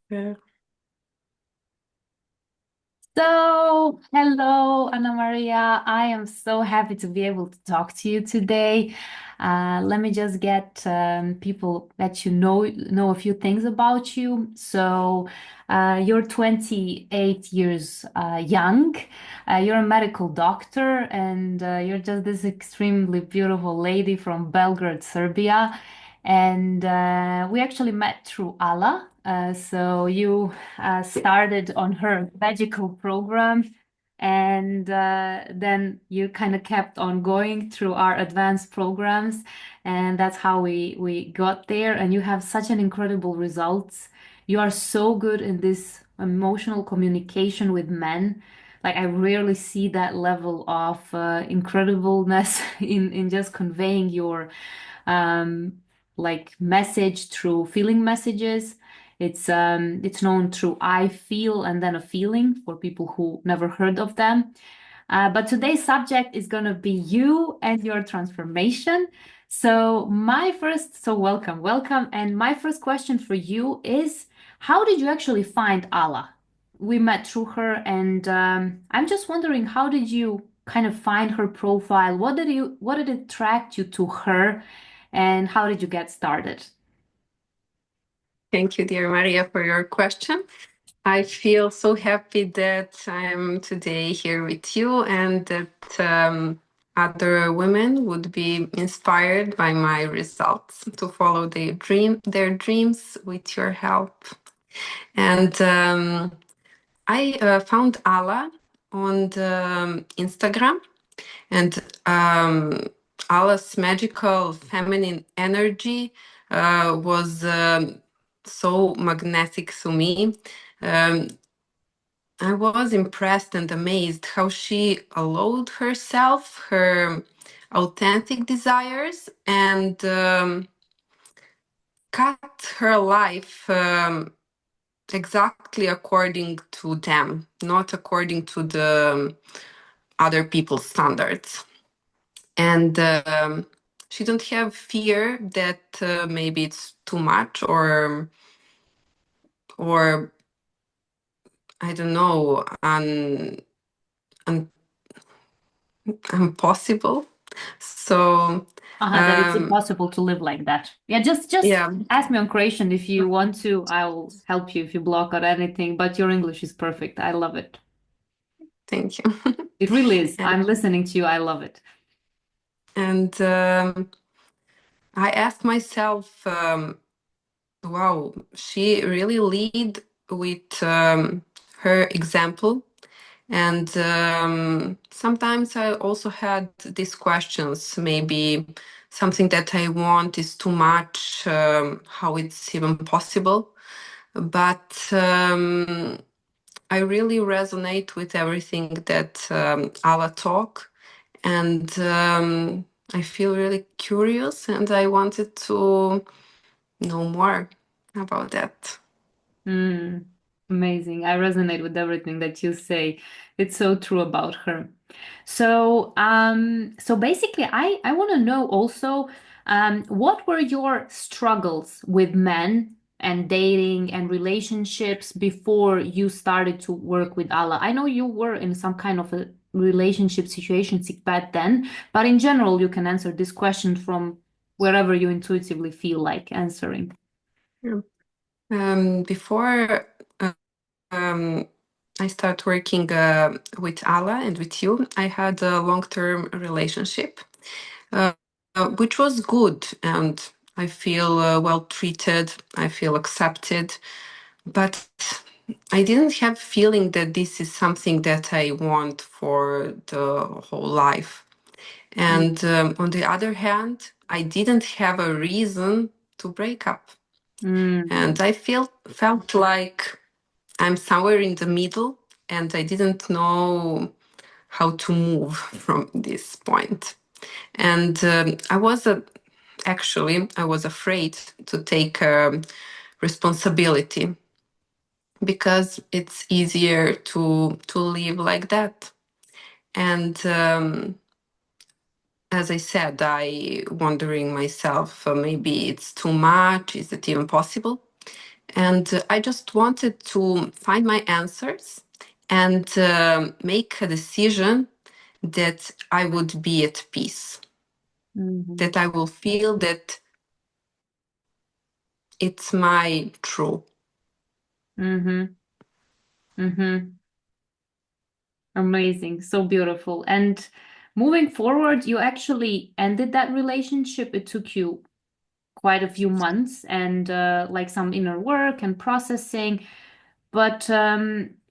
Yeah. So, hello, Anna Maria. I am so happy to be able to talk to you today. Let me just get people that know a few things about you. You're 28 years young. You're a medical doctor, and you're just this extremely beautiful lady from Belgrade, Serbia. And we actually met through Allah. You started on her magical program, and then you kind of kept on going through our advanced programs, and that's how we got there. And you have such an incredible results. You are so good in this emotional communication with men. Like I rarely see that level of incredibleness in just conveying your um, like message through feeling messages. It's known through I feel and then a feeling for people who never heard of them. But today's subject is going to be you and your transformation. So welcome. And my first question for you is, how did you actually find Allah? We met through her, and I'm just wondering, how did you kind of find her profile? What did attract you to her, and how did you get started? Thank you, dear Maria, for your question. I feel so happy that I'm today here with you and that other women would be inspired by my results to follow their dreams with your help. And I found Allah on the Instagram, and Allah's magical feminine energy was so magnetic to me. Um, I was impressed and amazed how she allowed herself her authentic desires and cut her life exactly according to them, not according to the other people's standards. And she don't have fear that maybe it's too much or I don't know, un, impossible. So That it's um, impossible to live like that. Yeah, just yeah, ask me on Croatian if you want to. I'll help you if you block or anything. But your English is perfect. I love it. thank you. It really is. and I'm listening to you. I love it. and I asked myself, wow, she really lead with her example. And sometimes I also had these questions, maybe something that I want is too much, how it's even possible. But I really resonate with everything that Allah talk, and I feel really curious, and I wanted to know more about that. Mm, amazing. I resonate with everything that you say. It's so true about her. So basically, I want to know also, what were your struggles with men and dating and relationships before you started to work with Allah? I know you were in some kind of a relationship situation back then, but in general, you can answer this question from wherever you intuitively feel like answering. Yeah. Before um, I start working with Allah and with you, I had a long-term relationship, uh, which was good, and I feel well treated. I feel accepted, but I didn't have feeling that this is something that I want for the whole life. And on the other hand, I didn't have a reason to break up, Mm. and I felt like I'm somewhere in the middle, and I didn't know how to move from this point. And I was afraid to take responsibility because it's easier to live like that. And as I said, I wondering myself, maybe it's too much. Is it even possible? And I just wanted to find my answers and make a decision that I would be at peace, Mm-hmm. that I will feel that it's my true. Mm-hmm. Mm-hmm. Amazing. So beautiful. And moving forward, you actually ended that relationship. It took you quite a few months and like some inner work and processing. But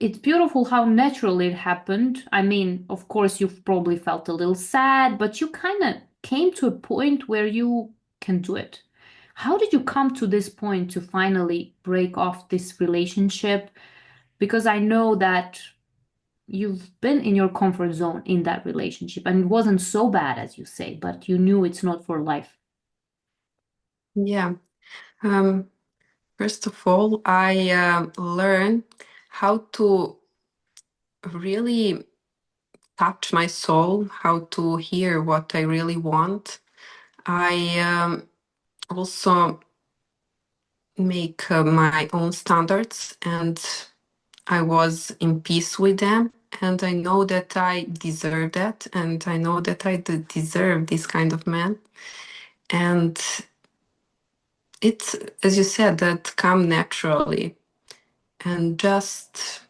it's beautiful how naturally it happened. I mean, of course, you've probably felt a little sad, but you kind of came to a point where you can do it. How did you come to this point to finally break off this relationship? Because I know that you've been in your comfort zone in that relationship and it wasn't so bad as you say, but you knew it's not for life. Yeah. Um, First of all, I learned how to really touch my soul, how to hear what I really want. I also make my own standards, and I was in peace with them. And I know that I deserve that, and I know that I deserve this kind of man. And it's, as you said, that come naturally. And just,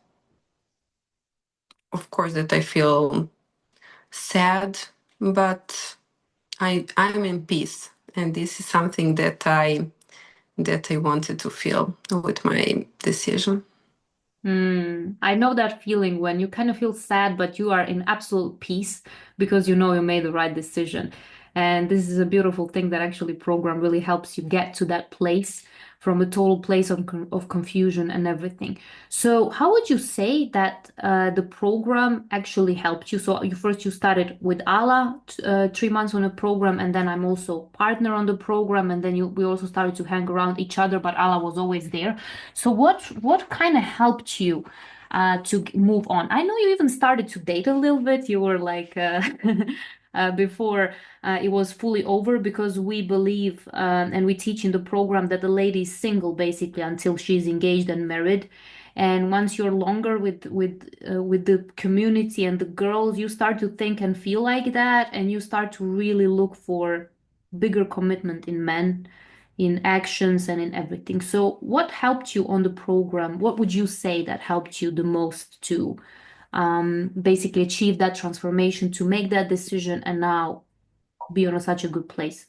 of course, that I feel sad, but I'm in peace. And this is something that I wanted to feel with my decision. I know that feeling when you kind of feel sad, but you are in absolute peace because you know you made the right decision. And this is a beautiful thing that actually program really helps you get to that place from a total place of confusion and everything. So, how would you say that the program actually helped you? So, you started with Allah, 3 months on a program, and then I'm also partner on the program, and then we also started to hang around each other, but Allah was always there. So what kind of helped you to move on? I know you even started to date a little bit. You were like before it was fully over because we believe and we teach in the program that the lady is single basically until she's engaged and married. And once you're longer with the community and the girls, you start to think and feel like that, and you start to really look for bigger commitment in men in actions and in everything. So, what helped you on the program? What would you say that helped you the most to basically achieve that transformation, to make that decision, and now be on such a good place?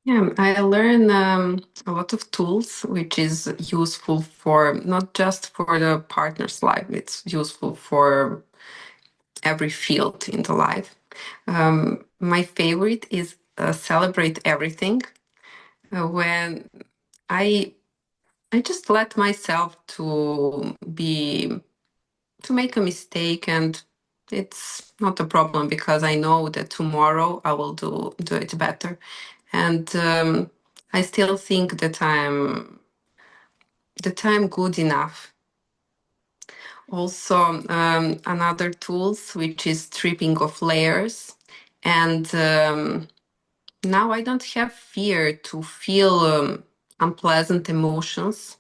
Yeah, I learn a lot of tools, which is useful for not just for the partner's life, it's useful for every field in the life. My favorite is celebrate everything. When I I just let myself to make a mistake, and it's not a problem because I know that tomorrow I will do it better. And I still think that I'm good enough. Also, another tools which is stripping of layers, and now I don't have fear to feel unpleasant emotions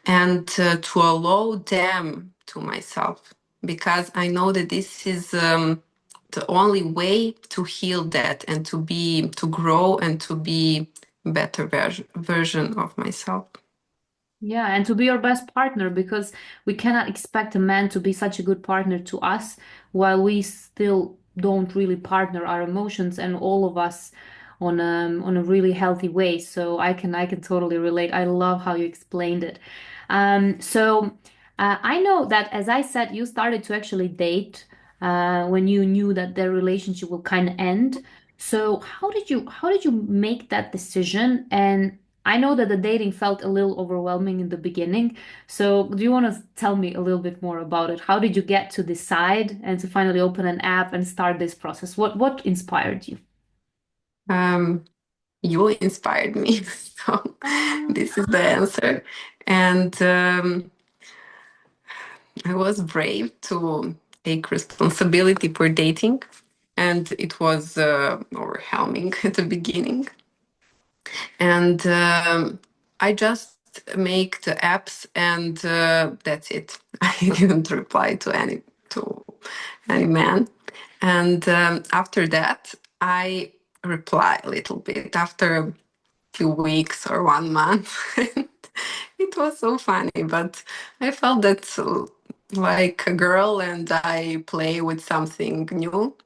and to allow them to myself because I know that this is the only way to heal that and to grow and to be better version of myself. Yeah, and to be your best partner because we cannot expect a man to be such a good partner to us while we still don't really partner our emotions and all of us on a really healthy way. So I can totally relate. I love how you explained it. I know that as I said, you started to actually date when you knew that their relationship will kind of end. So how did you make that decision? And I know that the dating felt a little overwhelming in the beginning. So, do you want to tell me a little bit more about it? How did you get to decide and to finally open an app and start this process? What inspired you? Um, you inspired me, so this is the answer. And I was brave to take responsibility for dating, and it was overwhelming at the beginning. And I just just make the apps, and that's it. I didn't reply to any man. And after that, I reply a little bit after a few weeks or 1 month. It was so funny, but I felt that like a girl, and I play with something new.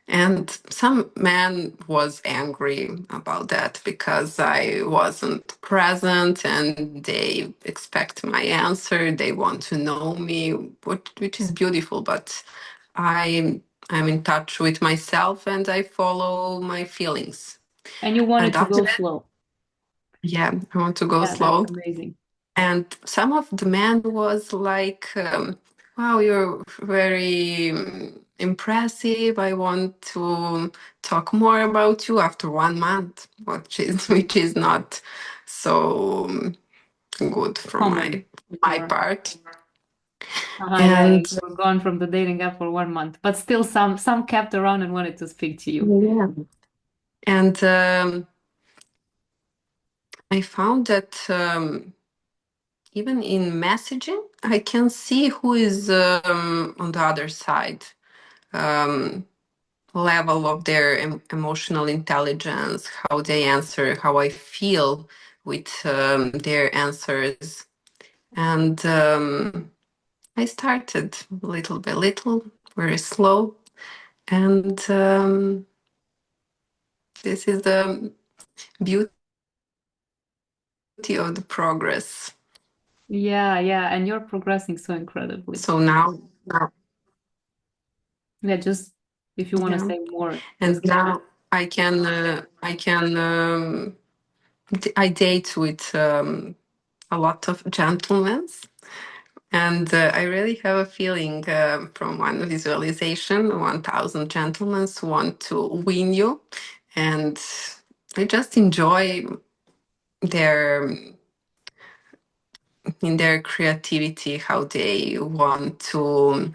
And some man was angry about that because I wasn't present, and they expect my answer. They want to know me, which is beautiful, but I'm in touch with myself, and I follow my feelings. And you wanted And to after go that, slow. yeah, I want to go Yeah, that's slow. amazing. And some of the men was like, "Wow, you're very impressive. I want to talk more about you after 1 month," which is not so good from Common. my Or part. yeah, yeah, And you were gone from the dating app for 1 month, but still some kept around and wanted to speak to you. yeah, and I found that even in messaging, I can see who is on the other side. Um, Level of their emotional intelligence, how they answer, how I feel with their answers. And I started little by little, very slow. And this is the beauty of the progress. Yeah, yeah, and you're progressing so incredibly. So now, Yeah, just if you want to yeah, say more, and just go ahead. now I can I date with a lot of gentlemen. And I really have a feeling from one visualization 1,000 gentlemen want to win you. And I just enjoy their in their creativity, how they want to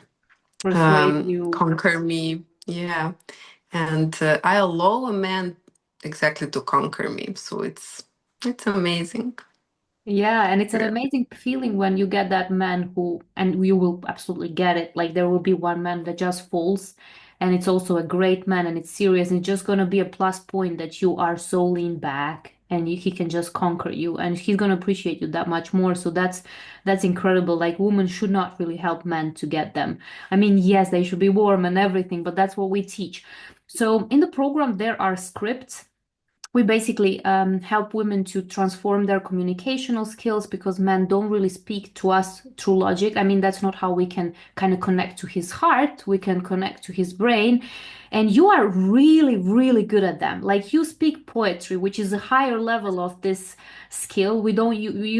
Persuade you. conquer me. Yeah. And I allow a man exactly to conquer me. So it's amazing. Yeah, and it's an Really. amazing feeling when you get that man who, and you will absolutely get it. Like there will be one man that just falls, and it's also a great man, and it's serious, and it's just gonna be a plus point that you are so lean back, and he can just conquer you, and he's gonna appreciate you that much more. So that's incredible. Like women should not really help men to get them. I mean, yes, they should be warm and everything, but that's what we teach. So in the program, there are scripts. We basically help women to transform their communicational skills because men don't really speak to us through logic. I mean, that's not how we can kind of connect to his heart. We can connect to his brain. And you are really, really good at them. Like you speak poetry, which is a higher level of this skill. We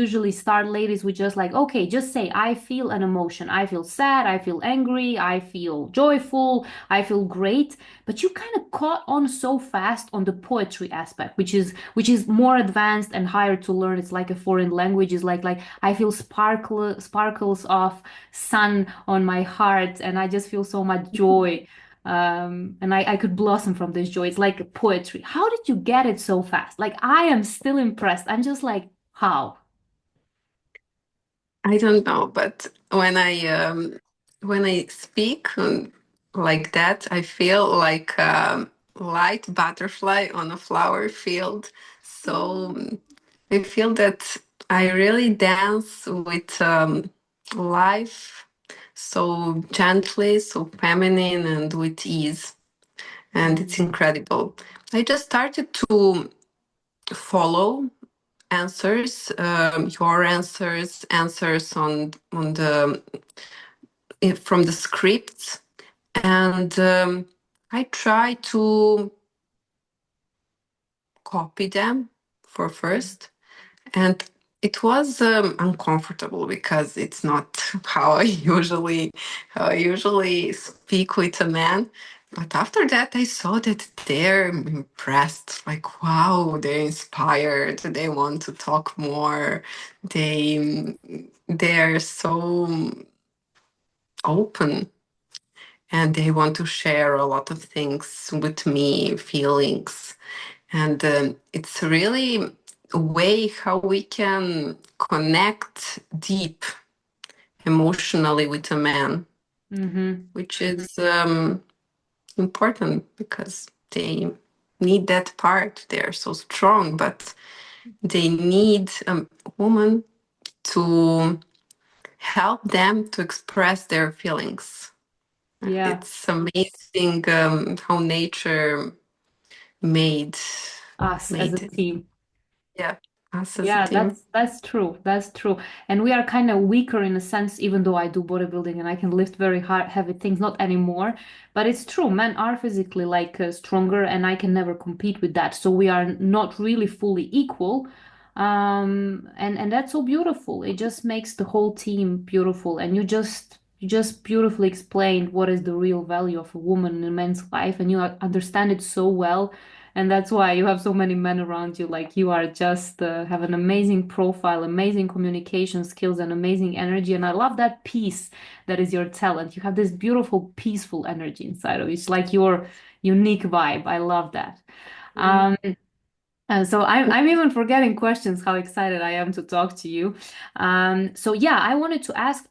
usually start ladies with just like, okay, just say, I feel an emotion. I feel sad. I feel angry. I feel joyful. I feel great. But you kind of caught on so fast on the poetry aspect, which is more advanced and higher to learn. It's like a foreign language. It's like I feel sparkles of sun on my heart, and I just feel so much joy. And I could blossom from this joy. It's like poetry. How did you get it so fast? Like I am still impressed. I'm just like, how? I don't know, but when I speak like that, I feel like a light butterfly on a flower field. So I feel that I really dance with life so gently, so feminine, and with ease, and it's Mm. incredible. I just started to follow answers, your answers on the from the scripts, and I try to copy them for first, and it was uncomfortable because it's not how I usually speak with a man. But after that, I saw that they're impressed. Like, wow, they're inspired. They want to talk more. They they're so open, and they want to share a lot of things with me, feelings. And it's really way how we can connect deep emotionally with a man, Mm-hmm. which is important because they need that part. They are so strong, but they need a woman to help them to express their feelings. Yeah, It's amazing how nature made us as a made it. team. Yeah, us as a Yeah, team. that's true. That's true. And we are kind of weaker in a sense, even though I do bodybuilding and I can lift very hard, heavy things, not anymore. But it's true, men are physically like stronger, and I can never compete with that. So we are not really fully equal. And that's so beautiful. It just makes the whole team beautiful. And you just beautifully explained what is the real value of a woman in a man's life, and you understand it so well. And that's why you have so many men around you. Like you are just have an amazing profile, amazing communication skills, and amazing energy. And I love that peace that is your talent. You have this beautiful, peaceful energy inside of you. It's like your unique vibe. I love that. Mm. Um, so I'm even forgetting questions, how excited I am to talk to you. So yeah, I wanted to ask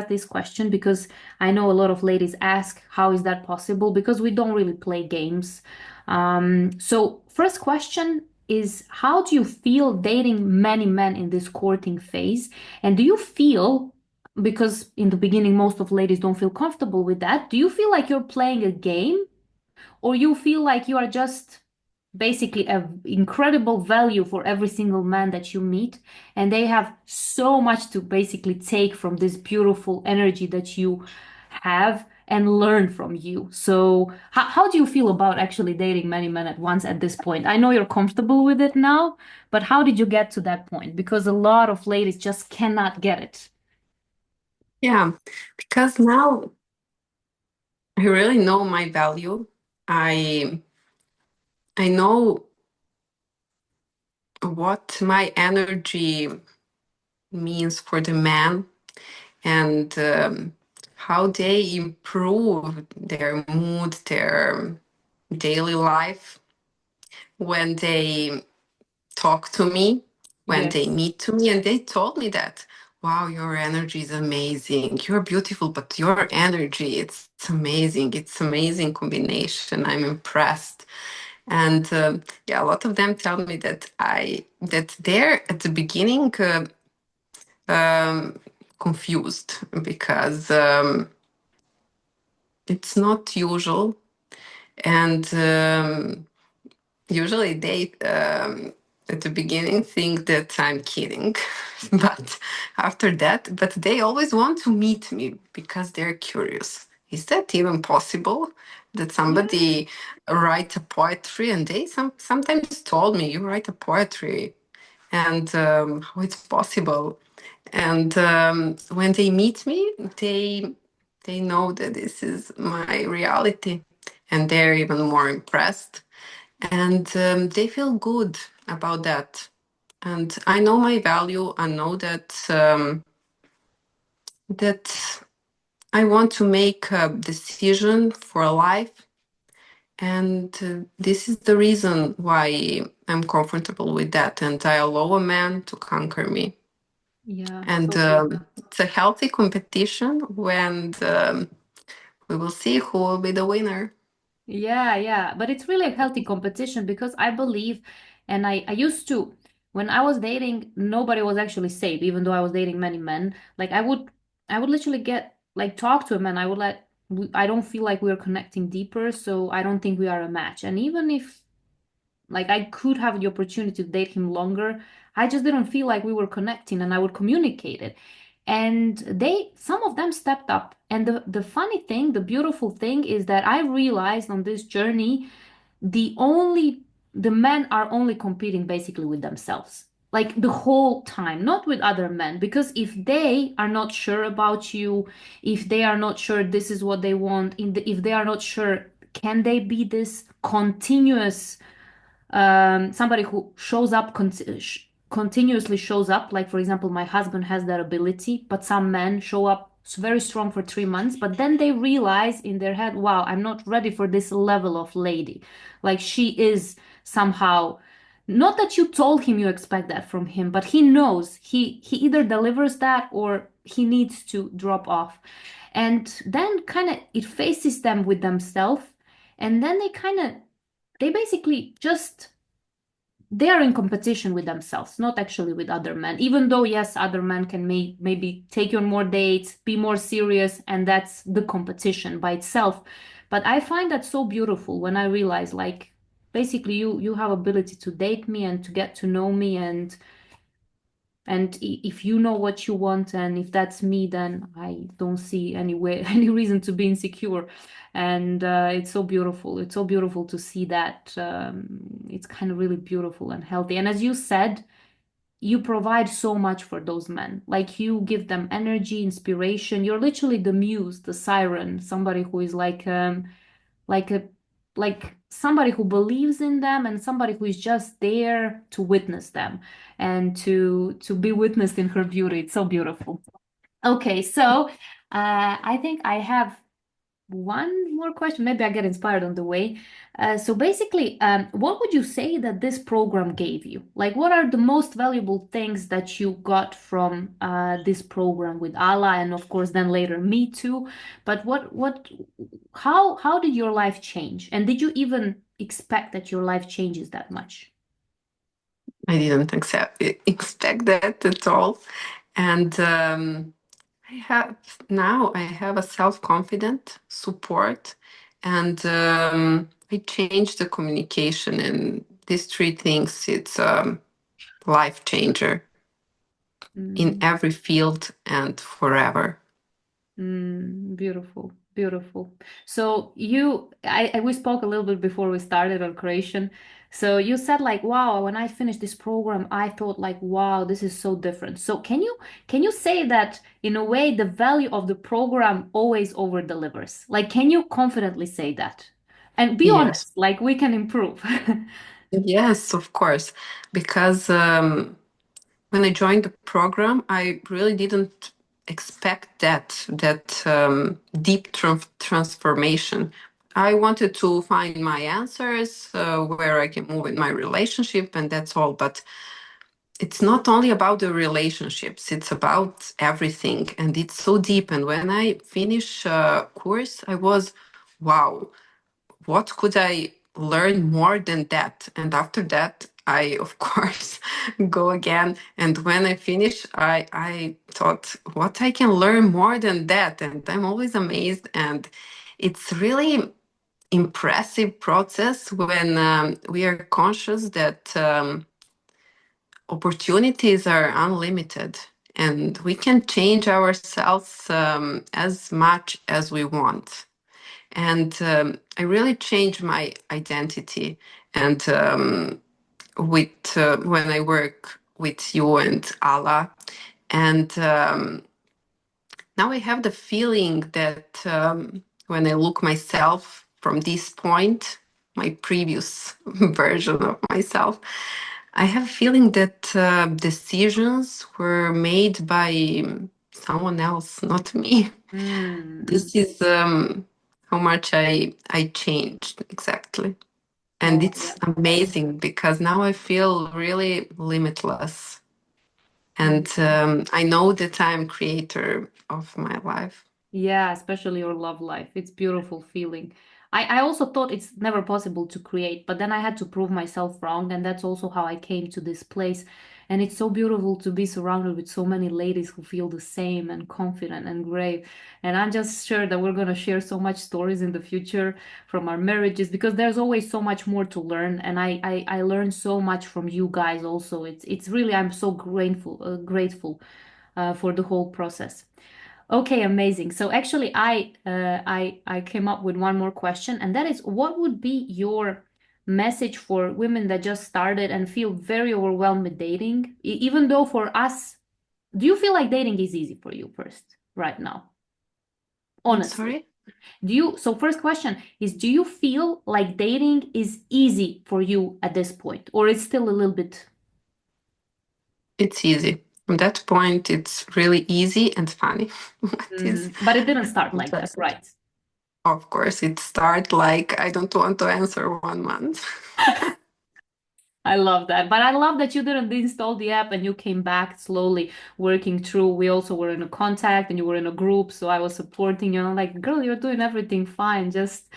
this question because I know a lot of ladies ask, how is that possible? Because we don't really play games. So first question is, how do you feel dating many men in this courting phase? And do you feel, because in the beginning most of ladies don't feel comfortable with that, do you feel like you're playing a game? Or you feel like you are just basically an incredible value for every single man that you meet, and they have so much to basically take from this beautiful energy that you have and learn from you. So how do you feel about actually dating many men at once at this point? I know you're comfortable with it now, but how did you get to that point? Because a lot of ladies just cannot get it. Yeah, because now I really know my value. I I know what my energy means for the man and how they improve their mood, their daily life when they talk to me, when they Yes. meet to me, and they told me that, wow, your energy is amazing. You're beautiful, but your energy, it's amazing. It's amazing combination. I'm impressed. And yeah, a lot of them tell me that they're at the beginning um, confused because it's not usual, and usually they at the beginning think that I'm kidding, but after that, but they always want to meet me because they're curious. Is that even possible that Yeah. somebody write a poetry? And they sometimes told me, you write a poetry, and how it's possible. And when they meet me, they know that this is my reality, and they're even more impressed, and they feel good about that. And I know my value. I know that I want to make a decision for life, and this is the reason why I'm comfortable with that, and I allow a man to conquer me. Yeah. And So good. it's a healthy competition when we will see who will be the winner. Yeah, yeah, but it's really a healthy competition because I believe, and I used to, when I was dating, nobody was actually safe, even though I was dating many men. Like I would literally get like talk to a man. I don't feel like we're connecting deeper, so I don't think we are a match. And even if like I could have the opportunity to date him longer, I just didn't feel like we were connecting, and I would communicate it. And some of them stepped up. And the funny thing, the beautiful thing is that I realized on this journey, the only the men are only competing basically with themselves. Like the whole time, not with other men. Because if they are not sure about you, if they are not sure this is what they want, if they are not sure, can they be this continuous somebody who shows up continuously shows up, like for example my husband has that ability, but some men show up very strong for 3 months, but then they realize in their head, wow, I'm not ready for this level of lady. Like she is somehow, not that you told him you expect that from him, but he knows he either delivers that or he needs to drop off. And then kind of it faces them with themselves, and then they basically just they are in competition with themselves, not actually with other men. Even though, yes, other men can maybe take you on more dates, be more serious, and that's the competition by itself. But I find that so beautiful when I realize, like, basically, you have ability to date me and to get to know me, and if you know what you want, and if that's me, then I don't see any way, any reason to be insecure. And it's so beautiful. It's so beautiful to see that. It's kind of really beautiful and healthy. And as you said, you provide so much for those men. Like you give them energy, inspiration. You're literally the muse, the siren, somebody who is like a like somebody who believes in them and somebody who is just there to witness them and to be witnessed in her beauty. It's so beautiful. Okay, so I think I have one more question. Maybe I get inspired on the way. So basically, what would you say that this program gave you? Like, what are the most valuable things that you got from this program with Allah, and of course, then later me too? But how did your life change? And did you even expect that your life changes that much? I didn't expect that at all. And I have now I have a self-confident support, and I changed the communication, and these three things, it's life changer in Mm. every field and forever. Beautiful, beautiful. So we spoke a little bit before we started on creation. So you said like, wow, when I finished this program, I thought like, wow, this is so different. So can you say that in a way the value of the program always over delivers? Like, can you confidently say that? And be Yes. honest, like we can improve. Yes, of course. Because when I joined the program, I really didn't expect that deep transformation. I wanted to find my answers, where I can move in my relationship, and that's all. But it's not only about the relationships; it's about everything, and it's so deep. And when I finish course, I was, wow, what could I learn more than that? And after that, I, of course, go again. And when I finish, I thought, what I can learn more than that? And I'm always amazed. And it's really impressive process when we are conscious that opportunities are unlimited and we can change ourselves as much as we want. And I really changed my identity. And with when I work with you and Allah, and now I have the feeling that when I look myself from this point, my previous version of myself, I have a feeling that decisions were made by someone else, not me. Mm. This is how much I changed exactly. And Oh, it's yeah. amazing because now I feel really limitless. And Mm. I know that I'm creator of my life. Yeah, especially your love life. It's beautiful feeling. I also thought it's never possible to create, but then I had to prove myself wrong, and that's also how I came to this place. And it's so beautiful to be surrounded with so many ladies who feel the same and confident and brave. And I'm just sure that we're gonna share so much stories in the future from our marriages because there's always so much more to learn. And I learned so much from you guys also. It's really I'm so grateful for the whole process. Okay, amazing. So actually, I came up with one more question, and that is, what would be your message for women that just started and feel very overwhelmed with dating? Even though for us, do you feel like dating is easy for you first, right now? I'm Honestly, sorry? so first question is, do you feel like dating is easy for you at this point, or it's still a little bit? It's easy. From that point, it's really easy and funny. What is But it didn't start like that, interesting? right? Of course, it starts like I don't want to answer 1 month. I love that. But I love that you didn't install the app and you came back slowly working through. We also were in a contact and you were in a group, so I was supporting you. And I'm like, girl, you're doing everything fine. Just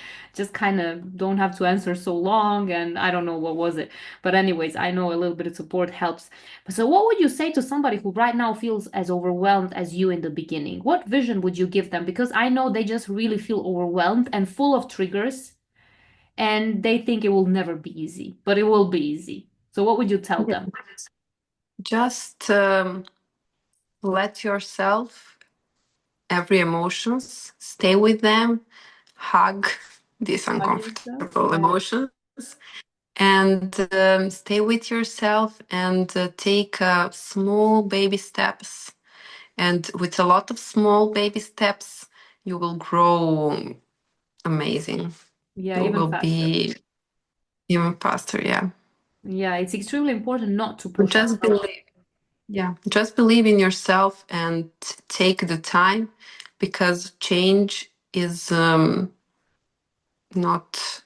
kind of don't have to answer so long. And I don't know what was it. But anyways, I know a little bit of support helps. So what would you say to somebody who right now feels as overwhelmed as you in the beginning? What vision would you give them? Because I know they just really feel overwhelmed and full of triggers and they think it will never be easy, but it will be easy. So what would you tell Yeah. them? Just let yourself every emotions, stay with them, hug these Hug yourself? uncomfortable Yeah. emotions, and stay with yourself and take small baby steps. And with a lot of small baby steps, you will grow amazing. Yeah, You even will faster. be even faster. Yeah. Yeah, it's extremely important not to push Just ourselves. believe. Yeah. Just believe in yourself and take the time, because change is not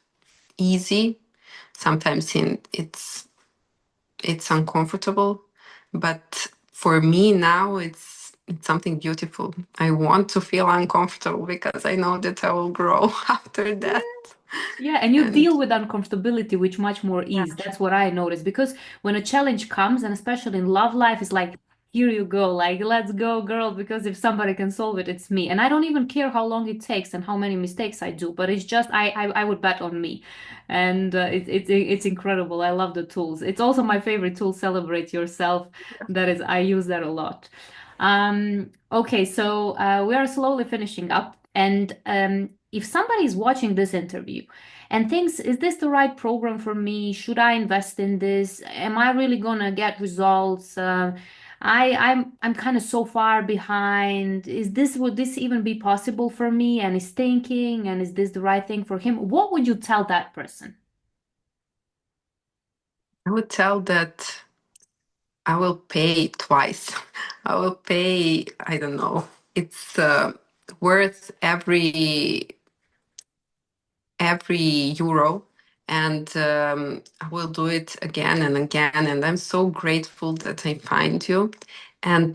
easy. Sometimes it's uncomfortable, but for me now it's something beautiful. I want to feel uncomfortable because I know that I will grow after that. Yeah, and you And deal with uncomfortability with much more yeah, ease. That's what I noticed. Because when a challenge comes, and especially in love life, it's like, here you go, like, let's go, girl, because if somebody can solve it, it's me. And I don't even care how long it takes and how many mistakes I do, but it's just, I would bet on me. And it's incredible. I love the tools. It's also my favorite tool, Celebrate Yourself. That is, I use that a lot. Okay, so we are slowly finishing up. And if somebody is watching this interview, and thinks, is this the right program for me? Should I invest in this? Am I really gonna get results? I'm kind of so far behind. Would this even be possible for me? And is thinking, and is this the right thing for him? What would you tell that person? I would tell that I will pay twice. I will pay, I don't know, it's worth every euro, and I will do it again and again, and I'm so grateful that I find you. And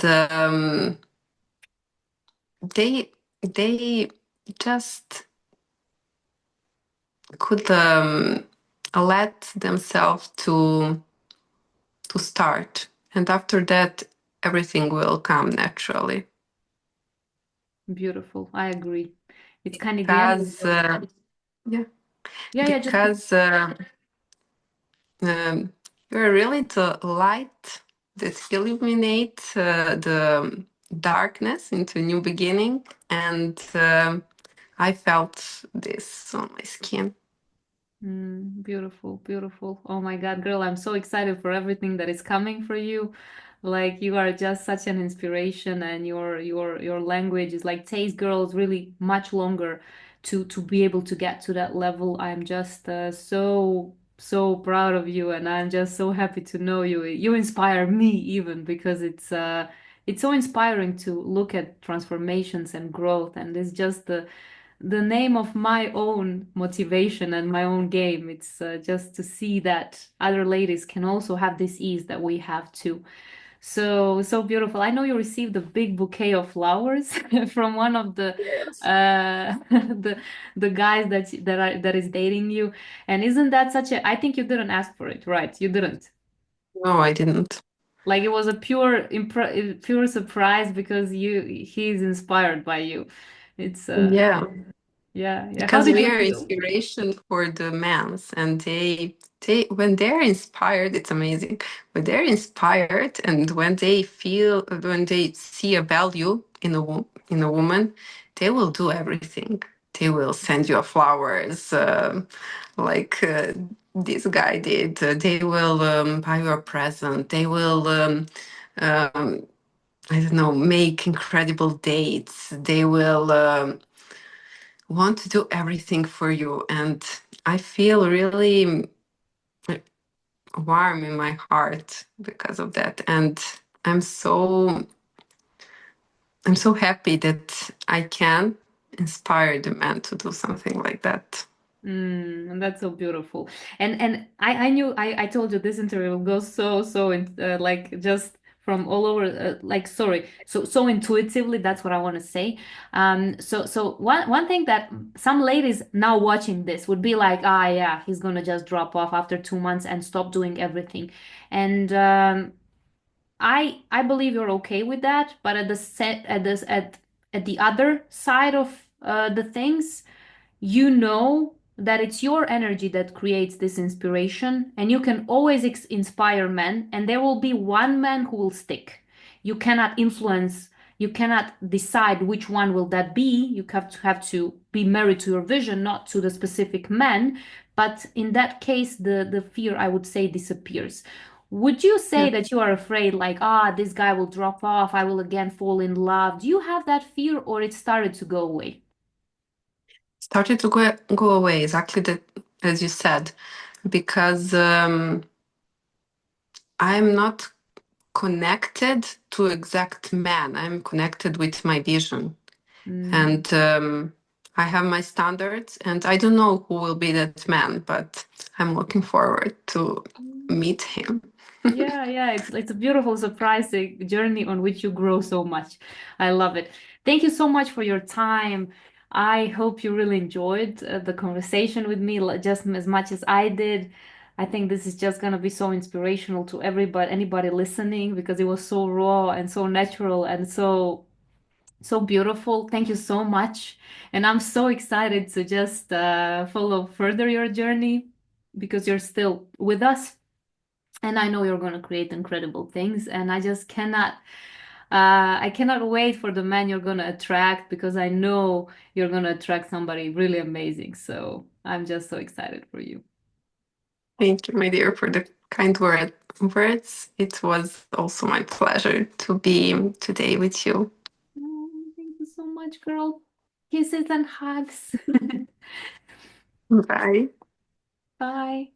they just could let themselves to start, and after that everything will come naturally. Beautiful. I agree. It's kind of the end of the Because road. yeah, Yeah, yeah, just because um, you're really the light that illuminate the darkness into a new beginning, and I felt this on my skin. Beautiful, beautiful. Oh my God, girl, I'm so excited for everything that is coming for you. Like you are just such an inspiration and your language is like takes girls really much longer to be able to get to that level. I'm just so proud of you and I'm just so happy to know you. You inspire me even because it's so inspiring to look at transformations and growth and it's just the name of my own motivation and my own game. It's just to see that other ladies can also have this ease that we have too. So beautiful. I know you received a big bouquet of flowers from one of the Yes. the the guys that is dating you. And isn't that such a I think you didn't ask for it, right? You didn't. No, I didn't. Like it was a pure surprise because he's inspired by you. It's Yeah. yeah, yeah. How Because did we you are feel? inspiration for the mans, and they when they're inspired, it's amazing. When they're inspired, and when they see a value in in a woman, they will do everything. They will send you a flowers, like this guy did. They will buy you a present. They will. Um, I don't know, make incredible dates. They will want to do everything for you. And I feel really warm in my heart because of that. And I'm so I'm so happy that I can inspire the man to do something like that. And that's so beautiful. And I knew I told you this interview will go so in, like just from all over like sorry so intuitively. That's what I want to say. So one thing that some ladies now watching this would be like, ah, yeah, he's gonna just drop off after 2 months and stop doing everything. And I believe you're okay with that, but at the set at the other side of the things, you know that it's your energy that creates this inspiration, and you can always inspire men, and there will be one man who will stick. You cannot influence, you cannot decide which one will that be. You have to be married to your vision, not to the specific man. But in that case, the fear, I would say, disappears. Would you say Yeah. that you are afraid, like, ah, this guy will drop off, I will again fall in love? Do you have that fear, or it started to go away? Started to go away, exactly that, as you said, because I'm not connected to exact man. I'm connected with my vision. Mm. And I have my standards, and I don't know who will be that man, but I'm looking forward to meet him. Yeah, yeah, it's a beautiful, surprising journey on which you grow so much. I love it. Thank you so much for your time. I hope you really enjoyed the conversation with me just as much as I did. I think this is just gonna be so inspirational to everybody, anybody listening, because it was so raw and so natural and so beautiful. Thank you so much. And I'm so excited to just follow further your journey because you're still with us. And I know you're going to create incredible things. And I just I cannot wait for the man you're going to attract because I know you're going to attract somebody really amazing. So I'm just so excited for you. Thank you, my dear, for the kind words. It was also my pleasure to be today with you. Oh, thank you so much, girl. Kisses and hugs. Bye. Bye.